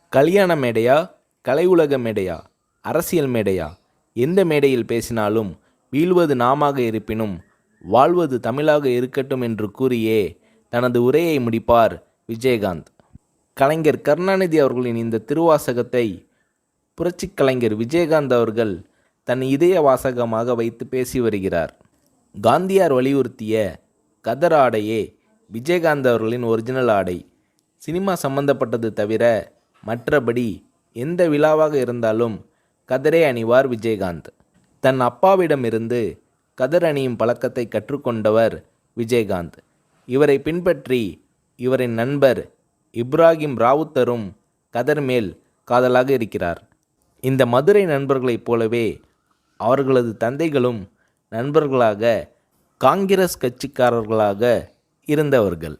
கல்யாண மேடையா, கலை உலக மேடையா, அரசியல் மேடையா, எந்த மேடையில் பேசினாலும் வீழ்வது நாமாக இருப்பினும் வாழ்வது தமிழாக இருக்கட்டும் என்று கூறியே தனது உரையை முடிப்பார் விஜயகாந்த். கலைஞர் கருணாநிதி அவர்களின் இந்த திருவாசகத்தை புரட்சிக் கலைஞர் விஜயகாந்த் அவர்கள் தன் இதய வாசகமாக வைத்து பேசி வருகிறார். காந்தியார் வலியுறுத்திய கதர் ஆடையே விஜயகாந்த் அவர்களின் ஒரிஜினல் ஆடை. சினிமா சம்பந்தப்பட்டது தவிர மற்றபடி எந்த விழாவாக இருந்தாலும் கதரே அணிவார் விஜயகாந்த். தன் அப்பாவிடமிருந்து கதர் அணியும் பழக்கத்தை கற்றுக்கொண்டவர் விஜயகாந்த். இவரை பின்பற்றி இவரின் நண்பர் இப்ராஹிம் ராவுத்தரும் கதர் மேல் காதலாக இருக்கிறார். இந்த மதுரை நண்பர்களைப் போலவே அவர்களது தந்தைகளும் நண்பர்களாக காங்கிரஸ் கட்சிக்காரர்களாக இருந்தவர்கள்.